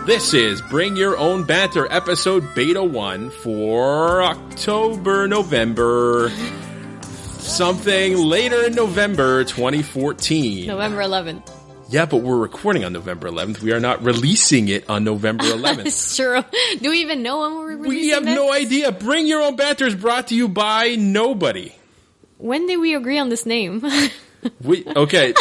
This is Bring Your Own Banter, episode Beta 1 for October, November, something later in November 2014. November 11th. Yeah, but we're recording on November 11th. We are not releasing it on November 11th. It's true. Do we even know when we're releasing We have no idea. Bring Your Own Banter is brought to you by nobody. When did we agree on this name? Okay.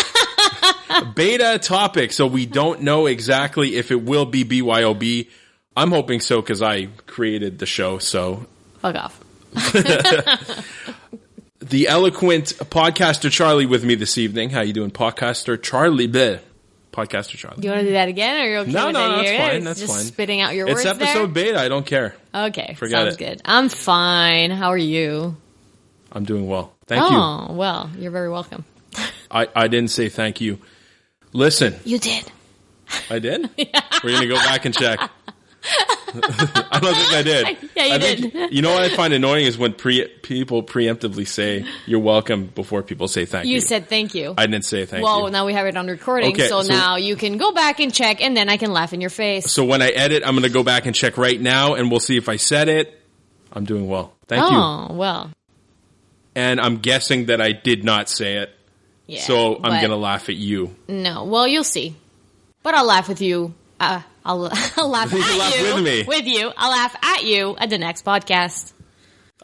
Beta topic, so we don't know exactly if it will be BYOB. I'm hoping so because I created the show, so. Fuck off. The eloquent podcaster Charlie with me this evening. How you doing, podcaster Charlie? Bleh. Podcaster Charlie. Do you want to do that again, or are you okay No, with no, it? that's Here fine. it is, That's just fine. Spitting out your It's words episode beta. I don't care. there? Okay, Forget sounds it. good. I'm fine. How are you? I'm doing well. Thank you. Oh, well, you're very welcome. I didn't say thank you. Listen. You did. I did? Yeah. We're going to go back and check. I don't think I did. Yeah, you did. You know what I find annoying is when people preemptively say you're welcome before people say thank you. You said thank you. I didn't say thank you. Well, now we have it on recording, Okay, so so- now you can go back and check, and then I can laugh in your face. So when I edit, I'm going to go back and check right now, and we'll see if I said it. I'm doing well. Thank you. Oh, well. And I'm guessing that I did not say it. Yeah, So I'm but- going to laugh at you. No, well, you'll see. But I'll laugh with you. I'll laugh You at can laugh you. with me. With you. I'll laugh at you at the next podcast.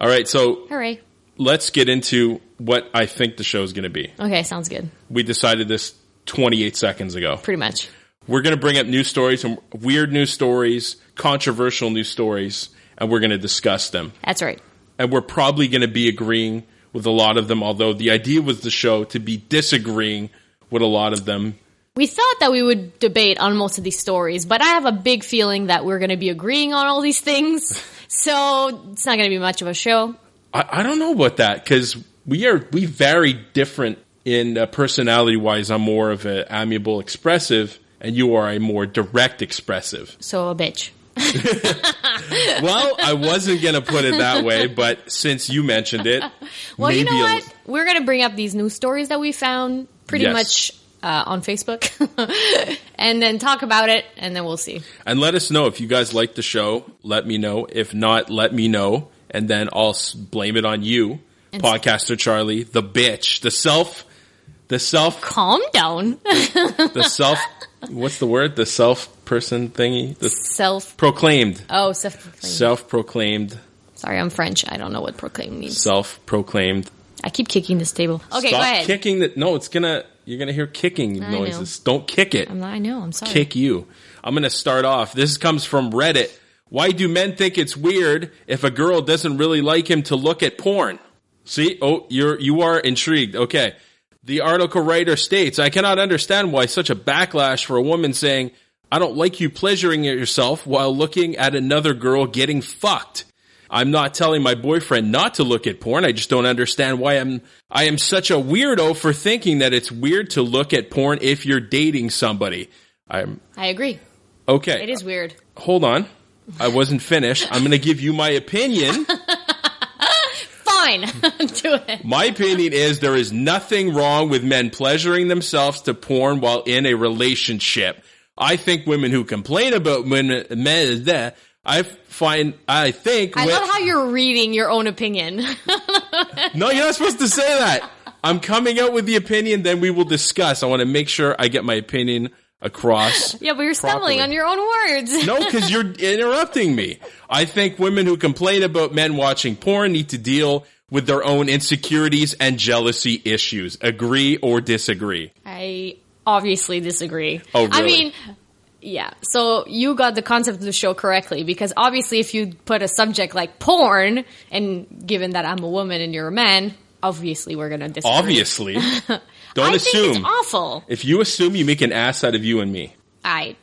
All right, so Hooray. let's get into what I think the show is going to be. Okay, sounds good. We decided this 28 seconds ago. Pretty much. We're going to bring up news stories, some weird news stories, controversial news stories, and we're going to discuss them. That's right. And we're probably going to be agreeing with a lot of them, although the idea was the show to be disagreeing with a lot of them. We thought that we would debate on most of these stories, but I have a big feeling that we're going to be agreeing on all these things. So it's not going to be much of a show. I don't know about that, because we vary different in personality-wise. I'm more of an amiable expressive, and you are a more direct expressive. So a bitch. Well, I wasn't going to put it that way, but since you mentioned it, Well, you maybe know what? We're going to bring up these news stories that we found pretty Yes. much on Facebook and then talk about it, and then we'll see. And let us know if you guys like the show. Let me know. If not, let me know, and then I'll blame it on you, podcaster Charlie, the bitch, the self. Calm down. The self. What's the word? The self person thingy. The proclaimed. Oh, self-proclaimed. Self-proclaimed. Sorry, I'm French. I don't know what proclaim means. Self-proclaimed. I keep kicking this table. Okay, Stop go ahead. kicking the. No, you're gonna hear kicking noises. Don't kick it. I know. I'm sorry. Kick you. I'm gonna start off. This comes from Reddit. Why do men think it's weird if a girl doesn't really like him to look at porn? See? Oh, you are intrigued. Okay. The article writer states, I cannot understand why such a backlash for a woman saying, I don't like you pleasuring yourself while looking at another girl getting fucked. I'm not telling my boyfriend not to look at porn. I just don't understand why I am such a weirdo for thinking that it's weird to look at porn if you're dating somebody. I agree. Okay. It is weird. Hold on. I wasn't finished. I'm going to give you my opinion. Fine. Do it. My opinion is there is nothing wrong with men pleasuring themselves to porn while in a relationship. I think women who complain about men is that I love how you're reading your own opinion. No, you're not supposed to say that. I'm coming out with the opinion, then we will discuss. I want to make sure I get my opinion across. Yeah, but you're stumbling properly. on your own words. No, because you're interrupting me. I think women who complain about men watching porn need to deal with their own insecurities and jealousy issues. Agree or disagree? I obviously disagree. Oh, really? I mean, yeah. So you got the concept of the show correctly, because obviously if you put a subject like porn, and given that I'm a woman and you're a man, obviously we're going to disagree. Obviously. Don't I assume. think it's awful. If you assume, you make an ass out of you and me. I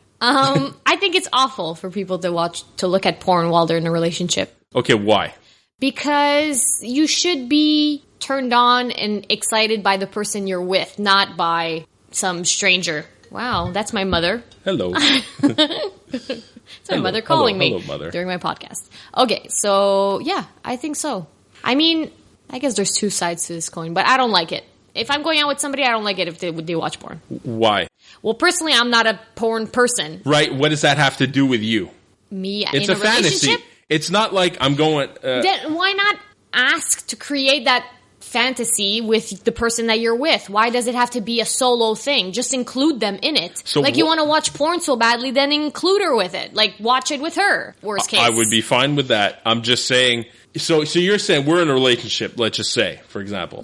think it's awful for people to look at porn while they're in a relationship. Okay, why? Because you should be turned on and excited by the person you're with, not by some stranger. Wow, that's my mother. Hello. It's my mother calling me hello, mother. during my podcast. Okay, so yeah, I think so. I mean, I guess there's two sides to this coin, but I don't like it. If I'm going out with somebody, I don't like it if they watch porn. Why? Well, personally, I'm not a porn person. Right. What does that have to do with you? Me It's in a a fantasy. relationship? It's not like I'm going... Then why not ask to create that fantasy with the person that you're with? Why does it have to be a solo thing? Just include them in it. So like, you want to watch porn so badly, then include her with it. Like, watch it with her. Worst case. I would be fine with that. I'm just saying... So you're saying we're in a relationship, let's just say, for example.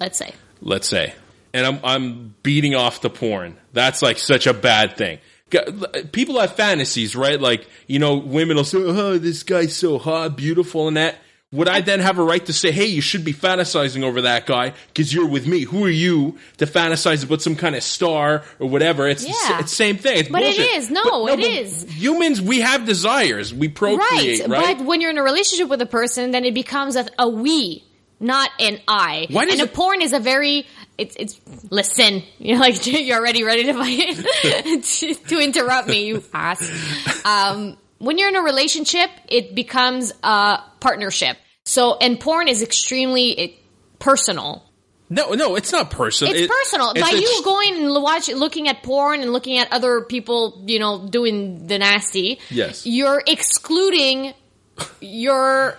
Let's say. And I'm beating off the porn. That's like such a bad thing. People have fantasies, right? Like, women will say, oh, this guy's so hot, beautiful, and that. Would I then have a right to say, hey, you should be fantasizing over that guy because you're with me? Who are you to fantasize about some kind of star or whatever? It's the same thing. It's bullshit. It is. It is. Humans, we have desires. We procreate, right? But when you're in a relationship with a person, then it becomes a we, not an I. A porn is a very... It's listen, like you're already ready to fight to interrupt me, you ass. When you're in a relationship, it becomes a partnership. So, and porn is extremely personal. No, it's not personal. It's personal. By you going and looking at porn and looking at other people, doing the nasty. Yes, you're excluding your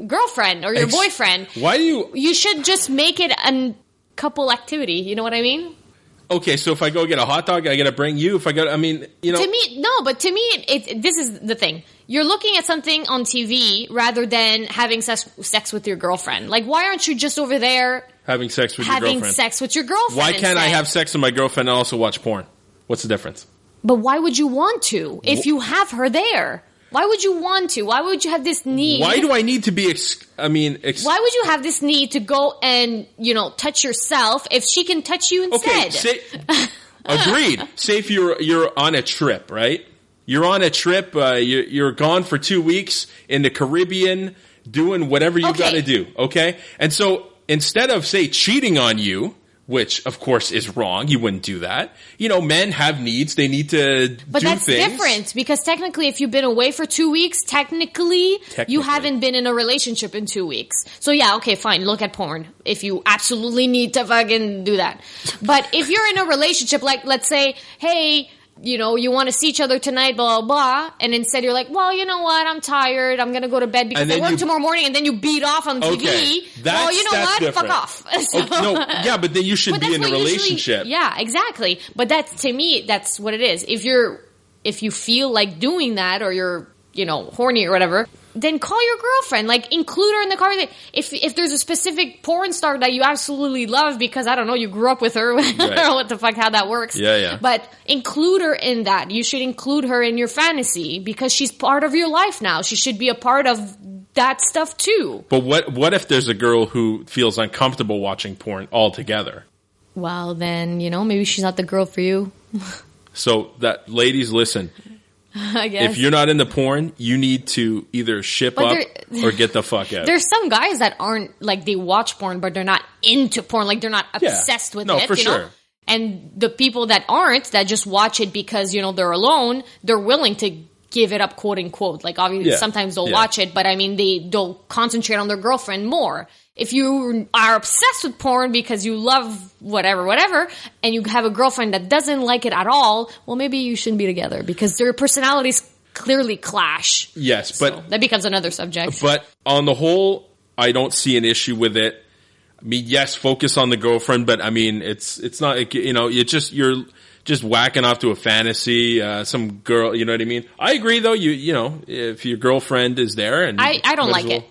girlfriend or your boyfriend. Why do you? You should just make it a couple activity. You know what I mean? Okay, so if I go get a hot dog, I got to bring you. If I go, To me, this is the thing. You're looking at something on TV rather than having sex with your girlfriend. Like, why aren't you just over there having sex with your girlfriend? Why can't I have sex with my girlfriend and also watch porn? What's the difference? But why would you want to if you have her there? Why would you want to? Why would you have this need? Why do I need to be why would you have this need to go and, touch yourself if she can touch you instead? Okay, agreed. Say if you're on a trip, right? You're on a trip, you're gone for 2 weeks in the Caribbean doing whatever you got to do, okay? And so instead of, say, cheating on you, which, of course, is wrong. You wouldn't do that. Men have needs. They need to do things. But that's different because technically if you've been away for 2 weeks, technically you haven't been in a relationship in 2 weeks. So yeah, okay, fine. Look at porn if you absolutely need to fucking do that. But if you're in a relationship, like let's say, hey, you want to see each other tonight, blah, blah, blah. And instead you're like, well, you know what? I'm tired. I'm going to go to bed because I work tomorrow morning. And then you beat off on TV. Okay, well, you know what? Different. Fuck off. But then you should be in a relationship. Yeah, exactly. But to me, that's what it is. If you feel like doing that or you're, horny or whatever, then call your girlfriend. Like, include her in the conversation. If there's a specific porn star that you absolutely love because, I don't know, you grew up with her. I don't know what the fuck, how that works. Yeah. But include her in that. You should include her in your fantasy because she's part of your life now. She should be a part of that stuff too. But what if there's a girl who feels uncomfortable watching porn altogether? Well, then, maybe she's not the girl for you. So ladies, listen. I guess. If you're not into porn, you need to either ship up or get the fuck out. There's some guys that aren't, like, they watch porn, but they're not into porn. Like, they're not obsessed with it. No, for sure. And the people that aren't, that just watch it because, they're alone, they're willing to give it up, quote unquote. Like, obviously, sometimes they'll watch it, but I mean, they'll concentrate on their girlfriend more. If you are obsessed with porn because you love whatever, and you have a girlfriend that doesn't like it at all, well, maybe you shouldn't be together because their personalities clearly clash. Yes, but that becomes another subject. But on the whole, I don't see an issue with it. I mean, yes, focus on the girlfriend, but I mean, it's not, you're just whacking off to a fantasy, some girl, you know what I mean? I agree though, if your girlfriend is there and I don't like it.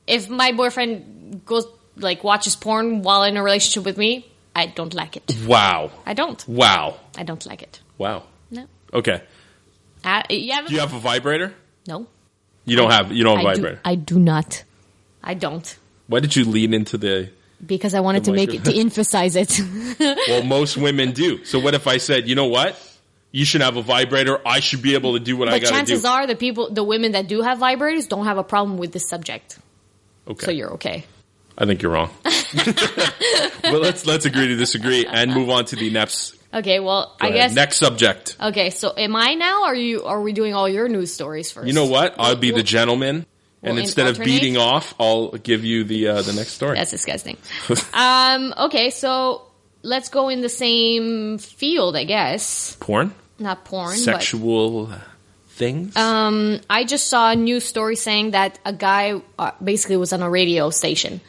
If my boyfriend goes, watches porn while in a relationship with me, I don't like it. Wow. I don't. Wow. I don't like it. Wow. No. Okay. Do you have a vibrator? No. You don't have a vibrator? I do not. I don't. Why did you lean into because I wanted to emphasize it. Well, most women do. So what if I said, you know what? You should have a vibrator. I should be able to do what I got to do. But chances are the women that do have vibrators don't have a problem with this subject. Okay. So you're okay. I think you're wrong. Well, let's agree to disagree and move on to the next. Okay, well, I guess next subject. Okay, so am I now? Or are we doing all your news stories first? You know what? I'll be the gentleman, and instead of beating off, I'll give you the next story. That's disgusting. Okay, so let's go in the same field, I guess. Porn? Not porn. Sexual things? I just saw a news story saying that a guy basically was on a radio station.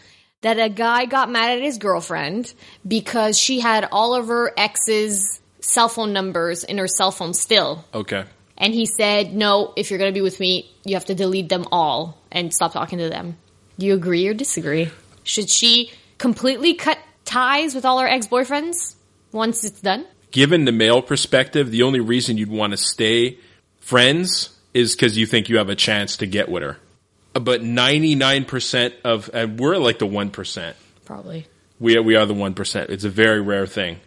That a guy got mad at his girlfriend because she had all of her ex's cell phone numbers in her cell phone still. Okay. And he said, no, if you're going to be with me, you have to delete them all and stop talking to them. Do you agree or disagree? Should she completely cut ties with all her ex-boyfriends once it's done? Given the male perspective, the only reason you'd want to stay friends is because you think you have a chance to get with her. But 99% of, and we're like the 1%. Probably. We are the 1%. It's a very rare thing.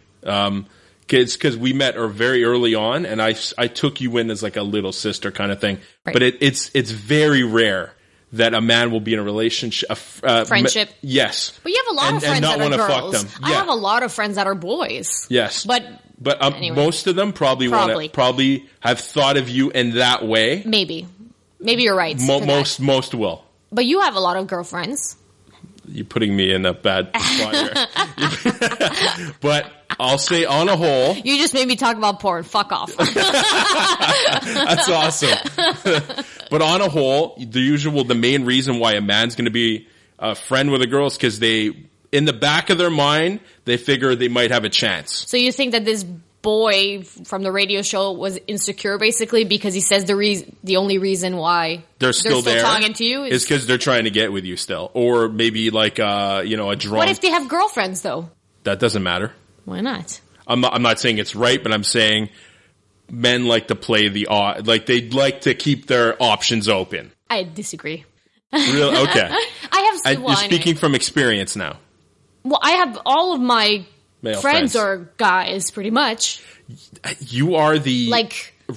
Because we met her very early on, and I took you in as like a little sister kind of thing. Right. But it's very rare that a man will be in a relationship, friendship. Yes, but you have a lot of friends that are girls. Fuck them. Yeah. I have a lot of friends that are boys. Yes, but anyway. Most of them probably have thought of you in that way. Maybe you're right. Most will. But you have a lot of girlfriends. You're putting me in a bad spot here. But I'll say on a whole... You just made me talk about porn. Fuck off. That's awesome. But on a whole, the main reason why a man's going to be a friend with a girl is because in the back of their mind, they figure they might have a chance. So you think that this boy from the radio show was insecure basically because he says the only reason why they're still talking to you is because they're trying to get with you still, or maybe like a drunk. What if they have girlfriends though? That doesn't matter. Why not? I'm not saying it's right, but I'm saying men like to play the odd, like they'd like to keep their options open. I disagree. Really? Okay. You're speaking from experience now. Well, I have all of my male friends are guys, pretty much. You are the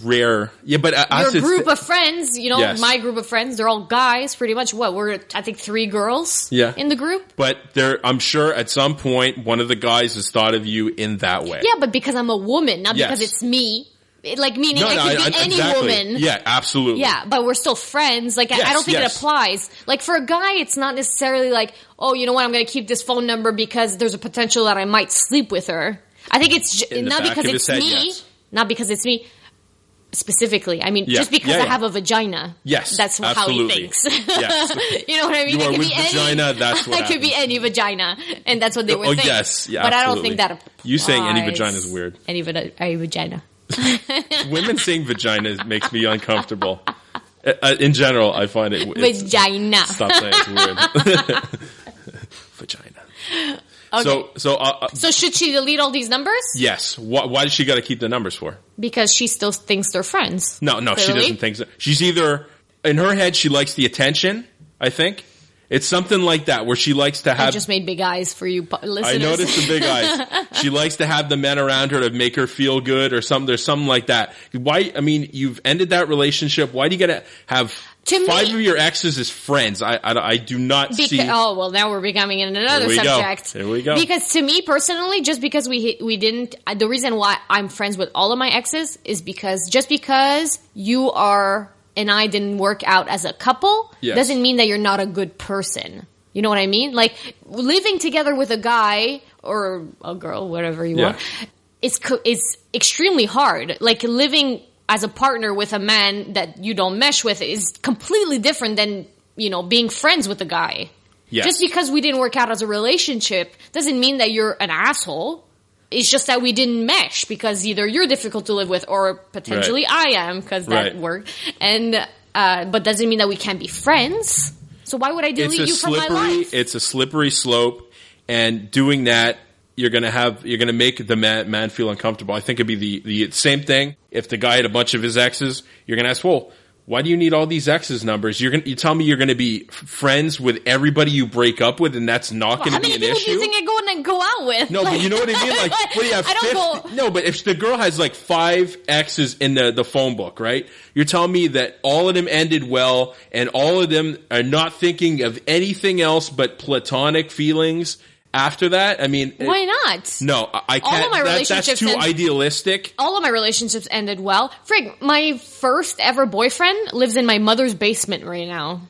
rare, but your group of friends. Yes. My group of friends, they're all guys, pretty much. We're I think 3 girls. In the group. But I'm sure at some point one of the guys has thought of you in that way. Yeah, but because I'm a woman, not because it's me. Meaning it could be any woman. Yeah, absolutely. Yeah, but we're still friends. I don't think it applies. For a guy, it's not necessarily like, oh, you know what, I'm going to keep this phone number because there's a potential that I might sleep with her. I think it's not because it's me. Yes. Not because it's me specifically. I mean, just because I have a vagina. Yes, that's absolutely. How he thinks. Yes. You know what I mean? You are with vagina, that's what it could be any vagina, and that's what they would think. Yes, yeah, but absolutely. I don't think that applies. You saying any vagina is weird. Any vagina. Women saying vagina makes me uncomfortable. In general, I find it vagina. Stop saying it's weird. Vagina. Okay. So should she delete all these numbers? Yes. Why does she got to keep the numbers for? Because she still thinks they're friends. No, clearly. She doesn't think so. She's either in her head she likes the attention. I think. It's something like that where she likes to have... I just made big eyes for you listeners. I noticed the big eyes. She likes to have the men around her to make her feel good or something. There's something like that. Why? I mean, you've ended that relationship. Why do you got to have 5 of your exes as friends? I do not see... Oh, well, now we're becoming another subject. Here we go. Because to me, personally, just because we didn't... The reason why I'm friends with all of my exes is because just because you are... and I didn't work out as a couple, doesn't mean that you're not a good person. You know what I mean? Living together with a guy or a girl, whatever you want, is extremely hard. Living as a partner with a man that you don't mesh with is completely different than, being friends with a guy. Yes. Just because we didn't work out as a relationship doesn't mean that you're an asshole. It's just that we didn't mesh because either you're difficult to live with or potentially I am because that worked. And but doesn't mean that we can't be friends. So why would I delete you from my life? It's a slippery slope, and doing that you're gonna make the man feel uncomfortable. I think it'd be the same thing if the guy had a bunch of his exes. You're gonna ask, well, why do you need all these exes numbers? You tell me you're going to be friends with everybody you break up with, and that's not going to be an issue. How many people do you think I go out with? No, but you know what I mean. What do you have? I don't go. No, but if the girl has 5 exes in the phone book, right? You're telling me that all of them ended well, and all of them are not thinking of anything else but platonic feelings. After that, I mean... Why not? No, I can't. All of my relationships that's too idealistic. All of my relationships ended well. Frig, my first ever boyfriend lives in my mother's basement right now.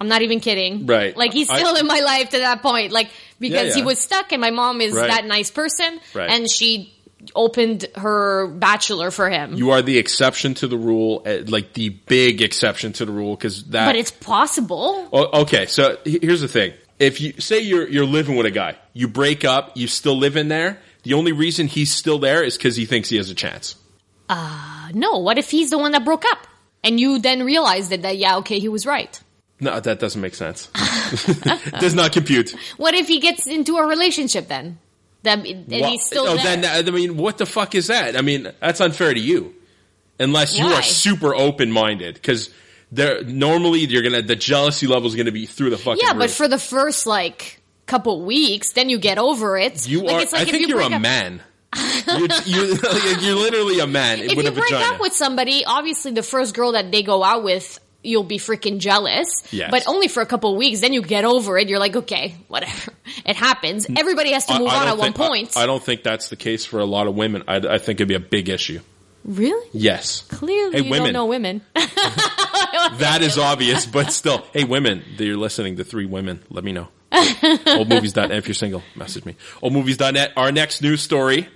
I'm not even kidding. Right. Like, he's still in my life to that point. Like, because he was stuck, and my mom is that nice person, and she opened her bachelor for him. You are the exception to the rule, like the big exception to the rule, because that... But it's possible. Okay, so here's the thing. If you say you're living with a guy, you break up, you still live in there, the only reason he's still there is because he thinks he has a chance. No, what if he's the one that broke up? And you then realized that he was right. No, that doesn't make sense. Does not compute. What if he gets into a relationship then? He's still there? Then, I mean, what the fuck is that? I mean, that's unfair to you. Unless you are super open-minded. Because normally the jealousy level is going to be through the fucking roof. But for the first, couple weeks, then you get over it. I think you're a man. You're literally a man with a vagina. If you break up with somebody, obviously the first girl that they go out with, you'll be freaking jealous. Yes. But only for a couple of weeks. Then you get over it. You're like, okay, whatever. It happens. Everybody has to move on at one point. I don't think that's the case for a lot of women. I think it'd be a big issue. Really? Yes. Clearly you don't know women. That is obvious, but still. Hey, women, that you're listening to 3 women, let me know. Oldmovies.net. If you're single, message me. Oldmovies.net. Our next news story.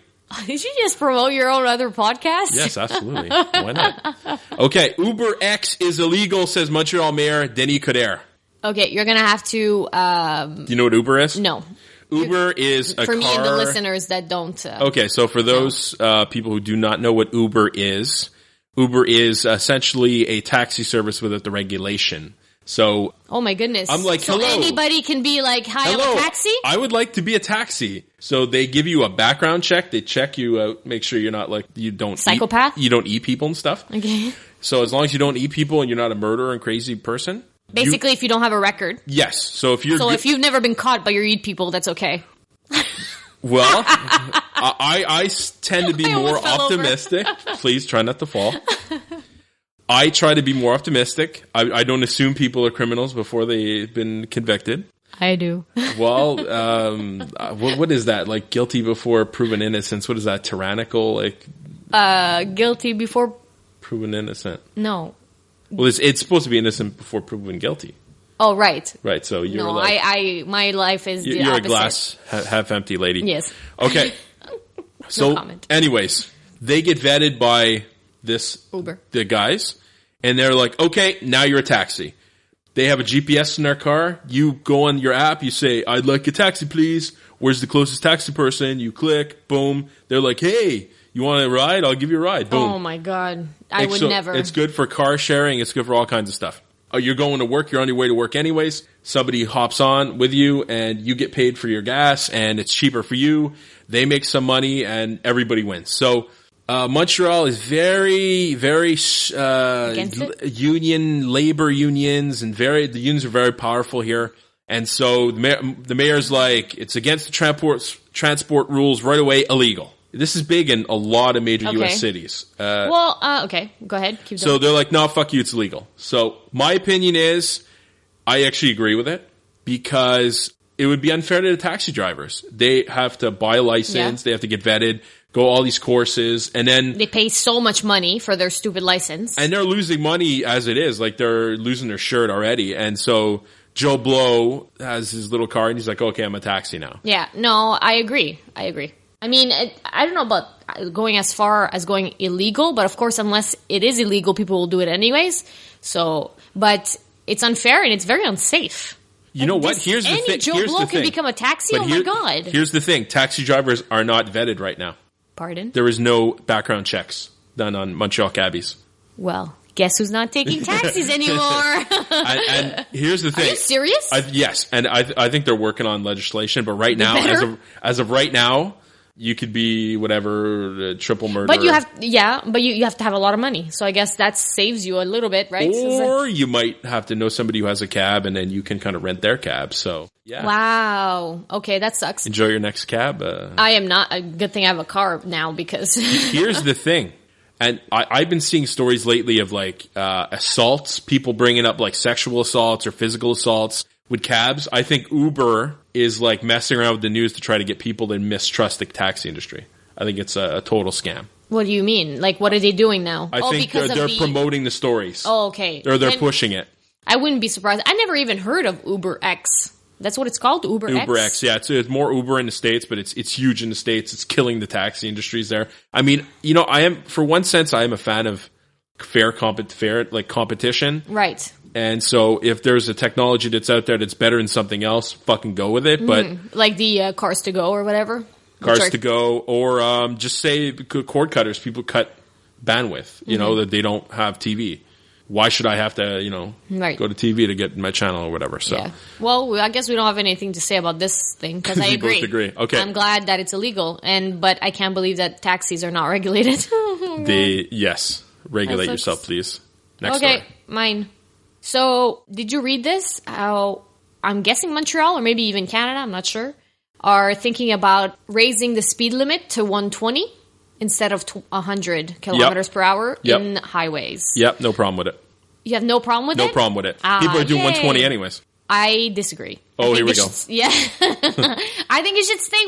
Did you just promote your own other podcast? Yes, absolutely. Why not? Okay, Uber X is illegal, says Montreal Mayor Denis Coderre. Okay, you're going to have to... Do you know what Uber is? No. Uber is a car... For me and the listeners that don't... Okay, so for those people who do not know what Uber is essentially a taxi service without the regulation. So... Oh my goodness. I'm like, hello. So anybody can be like, hi, I'm a taxi? I would like to be a taxi. So they give you a background check. They check you out, make sure you're not you don't... Psychopath? You don't eat people and stuff. Okay. So as long as you don't eat people and you're not a murderer and crazy person... Basically, if you don't have a record. Yes. So if you've never been caught but you eat people, that's okay. Well, I tend to be more optimistic. Please try not to fall. I try to be more optimistic. I don't assume people are criminals before they've been convicted. I do. Well, what is that? Like guilty before proven innocence? What is that? Tyrannical? Guilty before proven innocent. No. Well, it's supposed to be innocent before proven guilty. Oh, right. Right. So you're my life is the you're opposite. a glass half empty lady. Yes. Okay. So, anyways, they get vetted by the guys, and they're like, okay, now you're a taxi. They have a GPS in their car. You go on your app, you say, I'd like a taxi, please. Where's the closest taxi person? You click, boom. They're like, hey, you want a ride? I'll give you a ride. Boom. Oh my God. I would never. It's good for car sharing. It's good for all kinds of stuff. You're going to work. You're on your way to work anyways. Somebody hops on with you and you get paid for your gas and it's cheaper for you. They make some money and everybody wins. So, Montreal is very, very, labor unions and the unions are very powerful here. And so the mayor's like, it's against the transport rules right away, illegal. This is big in a lot of major U.S. cities. Okay. Go ahead. Keep going. So they're like, no, fuck you, it's illegal. So my opinion is, I actually agree with it because it would be unfair to the taxi drivers. They have to buy a license, they have to get vetted, go all these courses, and then... They pay so much money for their stupid license. And they're losing money as it is. Like, they're losing their shirt already. And so Joe Blow has his little car, and he's like, okay, I'm a taxi now. Yeah, no, I agree. I mean, I don't know about going as far as going illegal, but of course, unless it is illegal, people will do it anyways. So, but it's unfair and it's very unsafe. You know what? Here's the thing. Any Joe Blow can become a taxi? Oh my God. Here's the thing. Taxi drivers are not vetted right now. Pardon? There is no background checks done on Montreal cabbies. Well, guess who's not taking taxis anymore? and here's the thing. Are you serious? Yes. And I think they're working on legislation, but right now, as of right now, you could be whatever, triple murder. But you have to have a lot of money. So I guess that saves you a little bit, right? Or you might have to know somebody who has a cab and then you can kind of rent their cab. So, yeah. Wow. Okay, that sucks. Enjoy your next cab. I am not. A good thing I have a car now because... Here's the thing. And I've been seeing stories lately of like assaults, people bringing up like sexual assaults or physical assaults with cabs. I think Uber is like messing around with the news to try to get people to mistrust the taxi industry. I think it's a total scam. What do you mean? Like, what are they doing now? I think they're promoting the stories. Oh, okay. Or they're pushing it. I wouldn't be surprised. I never even heard of Uber X. That's what it's called, Uber X? Uber X, yeah. It's more Uber in the States, but it's huge in the States. It's killing the taxi industries there. I mean, I am, for one sense, I am a fan of fair competition. Right. And so if there's a technology that's out there that's better than something else, fucking go with it. But like the Cars to Go or whatever? Cars to Go, or just say cord cutters. People cut bandwidth, that they don't have TV. Why should I have to, go to TV to get my channel or whatever? So, yeah. Well, I guess we don't have anything to say about this thing because I agree. Both agree. Okay. I'm glad that it's illegal, but I can't believe that taxis are not regulated. Yes, regulate yourself, please. Next story. Mine. So, did you read this? How I'm guessing Montreal or maybe even Canada, I'm not sure, are thinking about raising the speed limit to 120 instead of 100 kilometers per hour in highways. Yep, no problem with it. You have no problem with it? No problem with it. People are doing 120 anyways. I disagree. Oh, here we go. Yeah. I think it should stay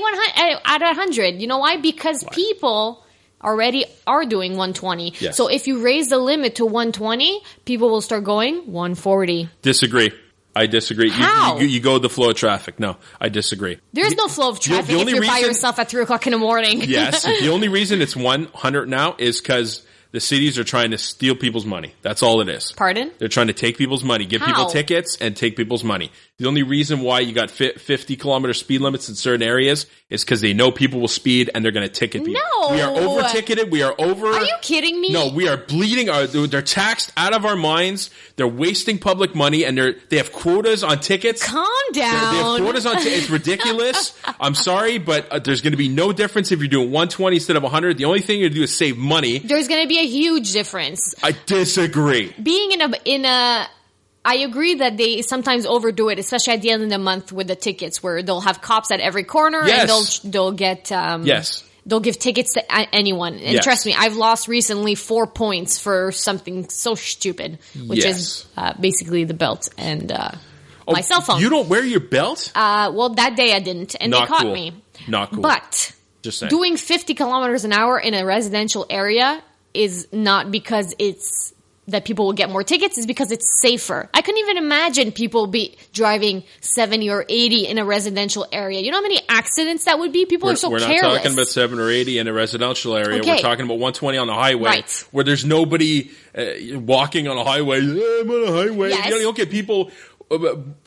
at 100. You know why? Because people already are doing 120. Yes. So if you raise the limit to 120, people will start going 140. Disagree. I disagree. How? You go with the flow of traffic. No, I disagree. There's no flow of traffic if you're by yourself at 3 o'clock in the morning. Yes. The only reason it's 100 now is because the cities are trying to steal people's money. That's all it is. Pardon? They're trying to take people's money, give people tickets, and take people's money. The only reason why you got 50-kilometer speed limits in certain areas is because they know people will speed and they're going to ticket people. No! We are over-ticketed. We are over... Are you kidding me? No, we are bleeding. They're taxed out of our minds. They're wasting public money, and they have quotas on tickets. Calm down. They have quotas on tickets. It's ridiculous. I'm sorry, but there's going to be no difference if you're doing 120 instead of 100. The only thing you're going to do is save money. There's going to be a huge difference. I disagree. Being in a I agree that they sometimes overdo it, especially at the end of the month with the tickets, where they'll have cops at every corner and they'll get they'll give tickets to anyone. And trust me, I've lost recently 4 points for something so stupid, which is basically the belt and my cell phone. You don't wear your belt? Well, that day I didn't, and they caught me. Not cool. But just saying, doing 50 kilometers an hour in a residential area is not because it's that people will get more tickets, is because it's safer. I couldn't even imagine people be driving 70 or 80 in a residential area. You know how many accidents that would be? People are so careless. We're not talking about 7 or 80 in a residential area. Okay. We're talking about 120 on the highway, where there's nobody walking on a highway. I'm on a highway. Yes. You don't get people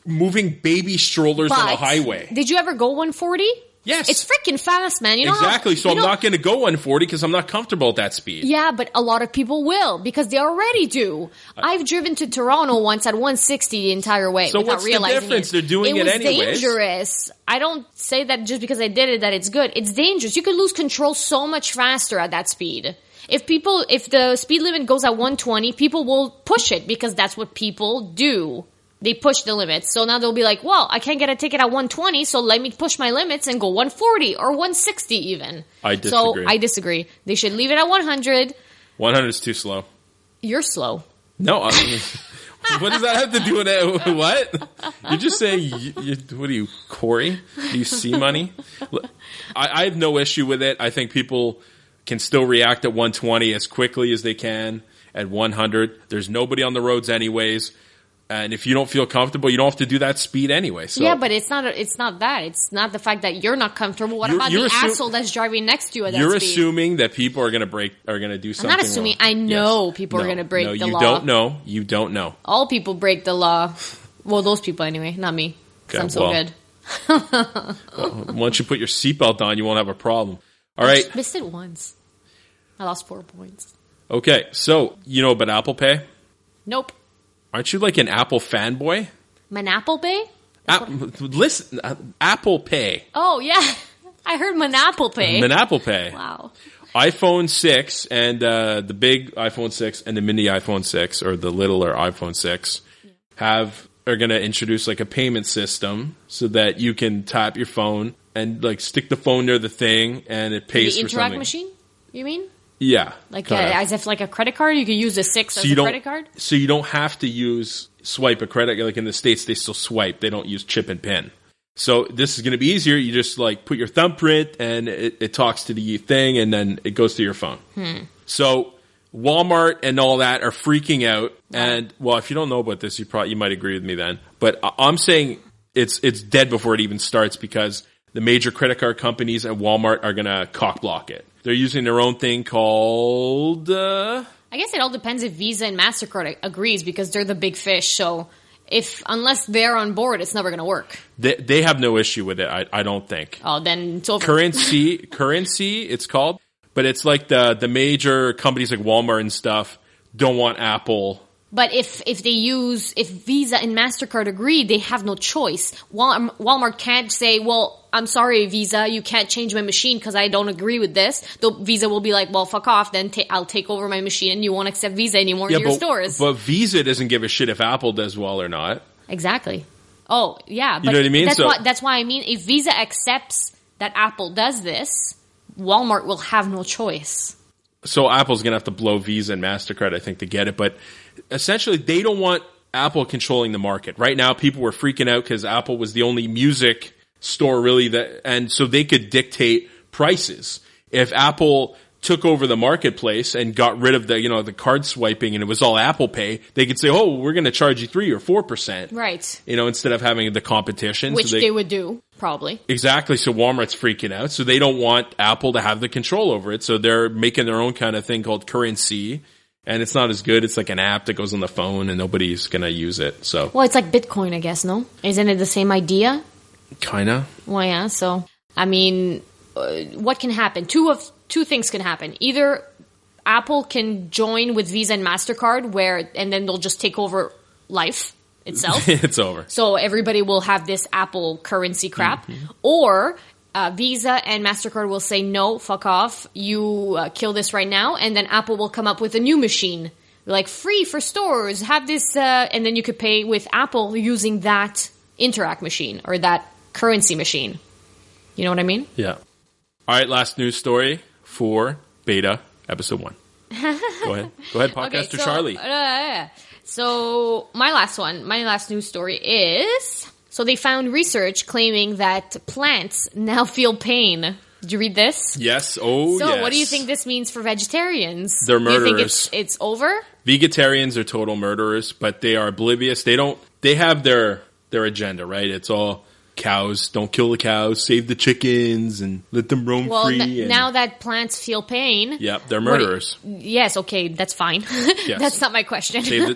moving baby strollers on a highway. Did you ever go 140? Yes. It's freaking fast, man. You know exactly. So I'm not going to go 140 because I'm not comfortable at that speed. Yeah, but a lot of people will because they already do. I've driven to Toronto once at 160 the entire way without realizing it. So what's the difference? They're doing it anyways. It was dangerous. I don't say that just because I did it that it's good. It's dangerous. You could lose control so much faster at that speed. If the speed limit goes at 120, people will push it because that's what people do. They push the limits. So now they'll be like, well, I can't get a ticket at 120, so let me push my limits and go 140 or 160 even. I disagree. So I disagree. They should leave it at 100. 100 is too slow. You're slow. No, what does that have to do with it? What? You're just saying, what are you, Corey? Do you see money? I have no issue with it. I think people can still react at 120 as quickly as they can at 100. There's nobody on the roads anyways. And if you don't feel comfortable, you don't have to do that speed anyway. So. Yeah, but it's not that. It's not the fact that you're not comfortable. What about the asshole that's driving next to you at that speed? You're assuming that people are going to do something I'm not assuming. wrong. I know people are going to break the law. No, you don't know. All people break the law. Well, those people anyway, not me. Because I'm so good. Once you put your seatbelt on, you won't have a problem. All right. I missed it once. I lost 4 points. Okay, so you know about Apple Pay? Nope. Aren't you like an Apple fanboy? Manapple Pay? Listen, Apple Pay. Oh, yeah. I heard Manapple Pay. Manapple Pay. Wow. iPhone 6 and the big iPhone 6 and the mini iPhone 6 or the littler iPhone 6 are going to introduce like a payment system so that you can tap your phone and like stick the phone near the thing and it pays for something. The Interact machine, you mean? Yeah. Like as if like a credit card? You could use the 6 as a credit card? So you don't have to swipe a credit. Like in the States, they still swipe. They don't use chip and pin. So this is going to be easier. You just like put your thumbprint and it talks to the thing and then it goes to your phone. So Walmart and all that are freaking out. And, well, if you don't know about this, you might agree with me then. But I'm saying it's dead before it even starts because the major credit card companies and Walmart are going to cock block it. They're using their own thing called... I guess it all depends if Visa and MasterCard agrees because they're the big fish. So unless they're on board, it's never going to work. They have no issue with it, I don't think. Oh, then it's over. Currency, it's called. But it's like the major companies like Walmart and stuff don't want Apple. But if Visa and MasterCard agree, they have no choice. Walmart can't say, well, I'm sorry, Visa, you can't change my machine because I don't agree with this. Visa will be like, well, fuck off, then I'll take over my machine and you won't accept Visa anymore in your stores. But Visa doesn't give a shit if Apple does well or not. Exactly. Oh, yeah. But you know what I mean? That's why I mean, if Visa accepts that Apple does this, Walmart will have no choice. So Apple's going to have to blow Visa and MasterCard, I think, to get it. But essentially, they don't want Apple controlling the market. Right now, people were freaking out because Apple was the only music store really and so they could dictate prices. If Apple took over the marketplace and got rid of the card swiping and it was all Apple Pay, they could say, oh, we're going to charge you 3 or 4%. Right. Instead of having the competition. Which they would do, probably. Exactly. So Walmart's freaking out. So they don't want Apple to have the control over it. So they're making their own kind of thing called currency. And it's not as good. It's like an app that goes on the phone and nobody's going to use it. So. Well, it's like Bitcoin, I guess, no? Isn't it the same idea? Kinda. Well, yeah. So, I mean, what can happen? Two things can happen. Either Apple can join with Visa and MasterCard and then they'll just take over life itself. It's over. So everybody will have this Apple currency crap. Mm-hmm. Or Visa and MasterCard will say, no, fuck off. You kill this right now. And then Apple will come up with a new machine. Like, free for stores. Have this, and then you could pay with Apple using that Interac machine or that currency machine. You know what I mean? Yeah. All right, last news story for Beta Episode 1. Go ahead, Podcaster Charlie. So my last news story is... So they found research claiming that plants now feel pain. Did you read this? Yes. Oh, so yes. What do you think this means for vegetarians? They're murderers. Do you think it's over? Vegetarians are total murderers, but they are oblivious. They have their agenda, right? It's all cows. Don't kill the cows. Save the chickens and let them roam free. Now that plants feel pain. Yep, they're murderers. Yes, okay, that's fine. Yes. That's not my question. Save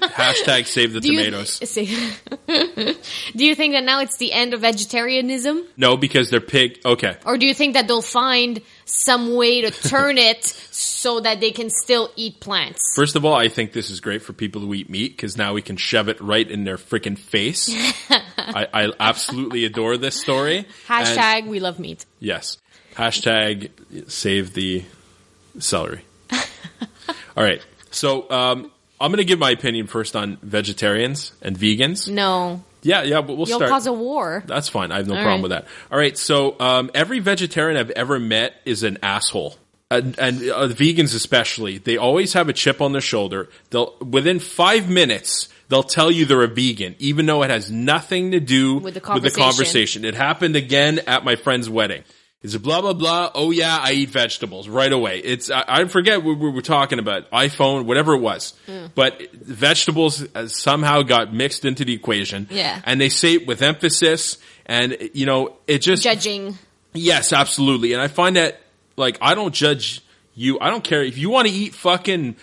the tomatoes. Do you think that now it's the end of vegetarianism? No, because they're pig. Okay. Or do you think that they'll find some way to turn it so that they can still eat plants? First of all, I think this is great for people who eat meat because now we can shove it right in their freaking face. I absolutely adore this story. Hashtag we love meat. Yes. Hashtag save the celery. All right. So I'm going to give my opinion first on vegetarians and vegans. No. Yeah, but we'll start. You'll cause a war. That's fine. I have no problem with that. All right. So every vegetarian I've ever met is an asshole. And vegans especially. They always have a chip on their shoulder. Within 5 minutes... They'll tell you they're a vegan, even though it has nothing to do with the conversation. It happened again at my friend's wedding. It's a blah, blah, blah. Oh, yeah, I eat vegetables right away. I forget what we were talking about. iPhone, whatever it was. But vegetables somehow got mixed into the equation. Yeah. And they say it with emphasis. And, it just... Judging. Yes, absolutely. And I find that, I don't judge you. I don't care. If you want to eat fucking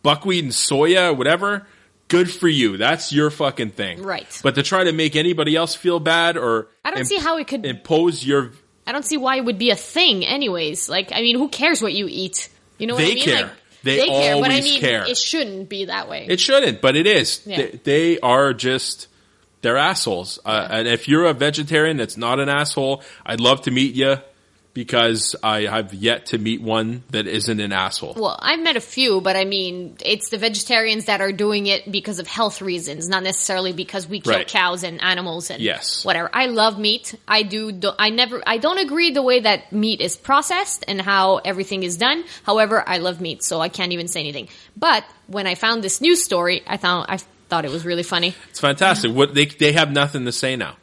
buckwheat and soya or whatever... Good for you. That's your fucking thing. Right. But to try to make anybody else feel bad or... I don't see how it could... Impose your... I don't see why it would be a thing anyways. Who cares what you eat? You know what I mean? They care. They care, but care. It shouldn't be that way. It shouldn't, but it is. Yeah. They are just... They're assholes. And if you're a vegetarian that's not an asshole, I'd love to meet you. Because I have yet to meet one that isn't an asshole. Well, I've met a few, but it's the vegetarians that are doing it because of health reasons, not necessarily because we kill cows and animals and whatever. I love meat. I don't agree the way that meat is processed and how everything is done. However, I love meat, so I can't even say anything. But when I found this news story, I thought it was really funny. It's fantastic. They have nothing to say now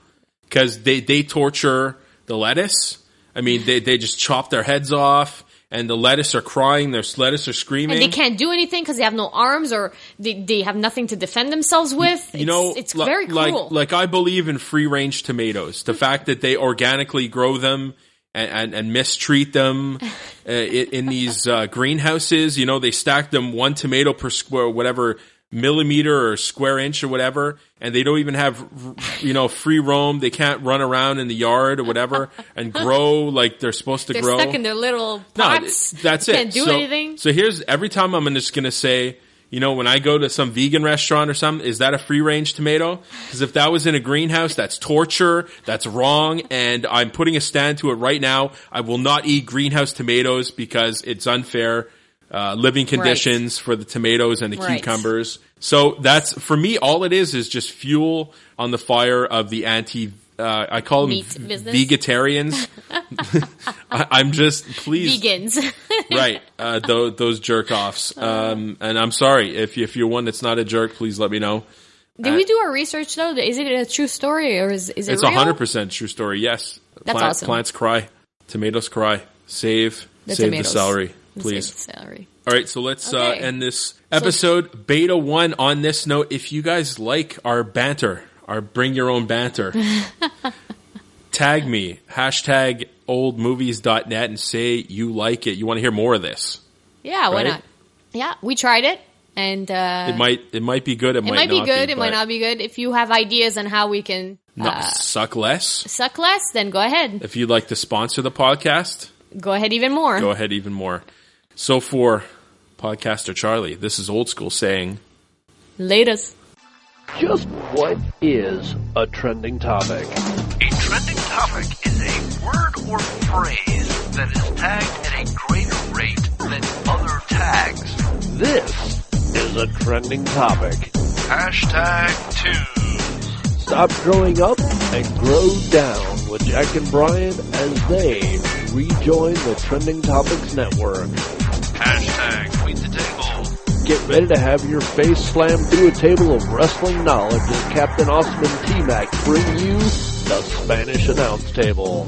because they torture the lettuce. I mean, they just chop their heads off and the lettuce are crying, their lettuce are screaming. And they can't do anything because they have no arms or they have nothing to defend themselves with. It's very cruel. Like I believe in free-range tomatoes. The fact that they organically grow them and mistreat them in these greenhouses. They stack them 1 tomato per square, whatever, millimeter or square inch or whatever, and they don't even have, free roam. They can't run around in the yard or whatever and grow like they're supposed to grow. They're stuck in their little pots. No, that's it. Can't do anything. So every time I'm just going to say, when I go to some vegan restaurant or something, is that a free-range tomato? Because if that was in a greenhouse, that's torture, that's wrong, and I'm putting a stand to it right now. I will not eat greenhouse tomatoes because it's unfair. Living conditions for the tomatoes and the cucumbers. So that's, for me, all it is just fuel on the fire of the I call them vegetarians. I'm just, please. Vegans. Right. Those jerk-offs. And I'm sorry, if you're one that's not a jerk, please let me know. Did we do our research, though? Is it a true story, or is it It's real? 100% true story, yes. That's awesome. Plants cry. Tomatoes cry. Save the celery. Please. All right, so let's end this episode. Beta 1 on this note. If you guys like our banter, our bring your own banter, tag me, #oldmovies.net, and say you like it. You want to hear more of this. Yeah, why not? Yeah, we tried it. And it might be good. It might be good. It might not be good. If you have ideas on how we can suck less, then go ahead. If you'd like to sponsor the podcast, go ahead even more. So for podcaster Charlie, this is Old School saying, laters. Just what is a trending topic? A trending topic is a word or phrase that is tagged at a greater rate than other tags. This is a trending topic. #Tunes. Stop growing up and grow down with Jack and Brian as they rejoin the Trending Topics Network. #Tweet the table. Get ready to have your face slammed through a table of wrestling knowledge as Captain Awesome and T-Mac bring you the Spanish Announce Table.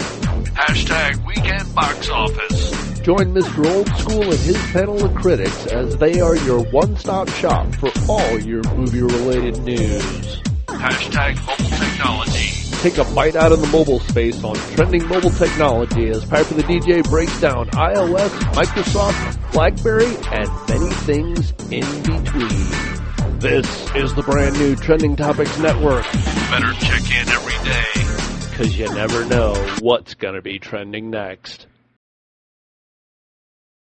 #Weekend Box Office. Join Mr. Old School and his panel of critics as they are your one-stop shop for all your movie-related news. #Mobile Technology. Take a bite out of the mobile space on trending mobile technology as Piper the DJ breaks down iOS, Microsoft, BlackBerry, and many things in between. This is the brand new Trending Topics Network. Better check in every day, 'cause you never know what's gonna be trending next.